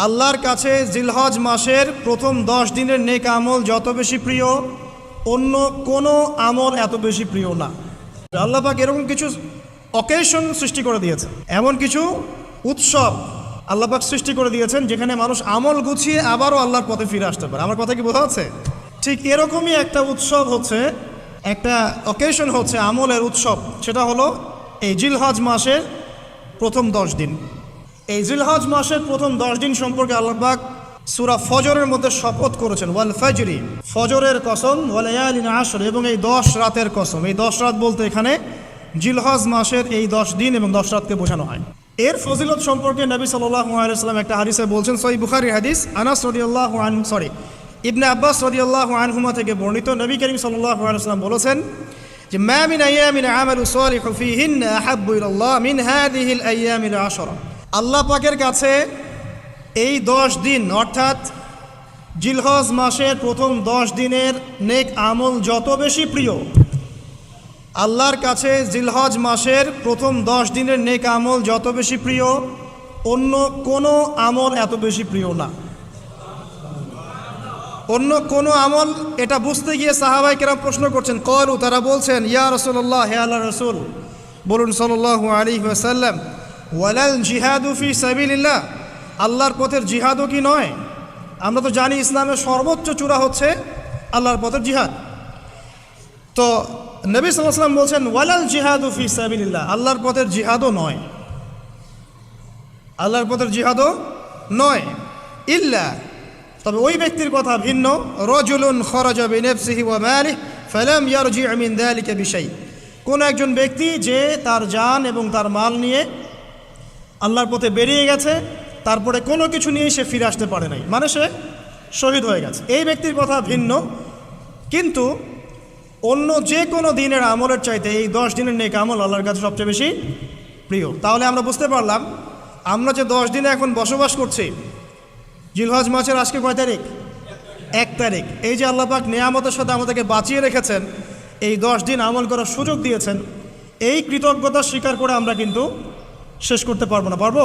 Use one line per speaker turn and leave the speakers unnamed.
আল্লাহর কাছে জিলহজ মাসের প্রথম 10 দিনের নেক আমল যত বেশি প্রিয়, অন্য কোনো আমল এত বেশি প্রিয় না। আল্লাহ পাক এরকম কিছু অকেশন সৃষ্টি করে দিয়েছেন, এমন কিছু উৎসব আল্লাহ পাক সৃষ্টি করে দিয়েছেন যেখানে মানুষ আমল গুছিয়ে আবারও আল্লাহর পথে ফিরে আসতে পারে। আমার কথা কি বোঝা যাচ্ছে? ঠিক এরকমই একটা উৎসব হচ্ছে, একটা অকেশন হচ্ছে আমলের উৎসব, সেটা হলো এই জিলহজ মাসের প্রথম 10 দিন। এই জিলহজ মাসের প্রথম 10 দিন সম্পর্কে আল্লাহ পাক সূরা ফজরের মধ্যে শপথ করেছেন, ওয়াল ফজরি, ফজরের কসম, ওয়াল লায়ালিন আশর, এবং এই 10 রাতের কসম। এই 10 রাত বলতে এখানে জিলহজ মাসের এই 10 দিন এবং 10 রাতকে বোঝানো হয়। এর ফজিলত সম্পর্কে নবী সাল্লাল্লাহু আলাইহি ওয়াসাল্লাম একটা হাদিসে বলছেন, সহিহ বুখারীর হাদিস, আনাস রাদিয়াল্লাহু আনহু ইবনে আব্বাস রাদিয়াল্লাহু আনহুমা থেকে বর্ণিত, নবী করিম সাল্লাল্লাহু আলাইহি ওয়াসাল্লাম বলেছেন যে মা মিন আইয়ামিন আমালু সালিহু ফীহিন্না আহাব্বু ইলাল্লাহ মিন হাযিহিল আইয়ামিল আশরা। আল্লাহ পাকের কাছে এই 10 দিন অর্থাৎ জিলহজ মাসের প্রথম 10 দিনের নেক আমল যত বেশি প্রিয়, আল্লাহর কাছে জিলহজ মাসের প্রথম 10 দিনের নেক আমল যত বেশি প্রিয়, অন্য কোনো আমল এত বেশি প্রিয় না। অন্য কোনো আমল, এটা বুঝতে গিয়ে সাহাবায়ে কেরাম প্রশ্ন করছেন, ক্বালু, তারা বলছেন, ইয়া রাসূলুল্লাহ, হে আল্লাহর রাসূল, বলুন সাল্লাল্লাহু আলাইহি ওয়াসাল্লাম, ওয়ালাল জিহাদু ফি সাবিলিল্লাহ, আল্লাহর পথের জিহাদও কি নয়? আমরা তো জানি ইসলামের সর্বোচ্চ চূড়া হচ্ছে আল্লাহর পথের জিহাদ। তো নবী সাল্লাল্লাহু আলাইহি ওয়াসাল্লাম বলছেন, ওয়ালাল জিহাদু ফি সাবিলিল্লাহ, আল্লাহর পথের জিহাদও নয়, আল্লাহর পথের জিহাদও নয়, ইল্লা, তবে ওই ব্যক্তির কথা ভিন্ন, রাজুলুন খরাজা বিনাফসিহি ওয়া মালিহি ফালাম ইয়ারজি' মিন যালিকা বিশাই, কোন একজন ব্যক্তি যে তার জান এবং তার মাল নিয়ে আল্লাহর পথে বেরিয়ে গেছে, তারপরে কোনো কিছু নিয়ে সে ফিরে আসতে পারে নাই, মানে সে শহীদ হয়ে গেছে, এই ব্যক্তির কথা ভিন্ন। কিন্তু অন্য যে কোনো দিনের আমলের চাইতে এই 10 দিনের নেক আমল আল্লাহর কাছে সবচেয়ে বেশি প্রিয়। তাহলে আমরা বুঝতে পারলাম, আমরা যে 10 দিনে এখন বসবাস করছি, জিলহজ মাসের আজকে কয় তারিখ? 1 তারিখ। এই যে আল্লাহ পাক নিয়ামতের সাথে আমাদেরকে বাঁচিয়ে রেখেছেন, এই 10 দিন আমল করার সুযোগ দিয়েছেন, এই কৃতজ্ঞতা স্বীকার করে আমরা কিন্তু শেষ করতে পারবো না, পারবো?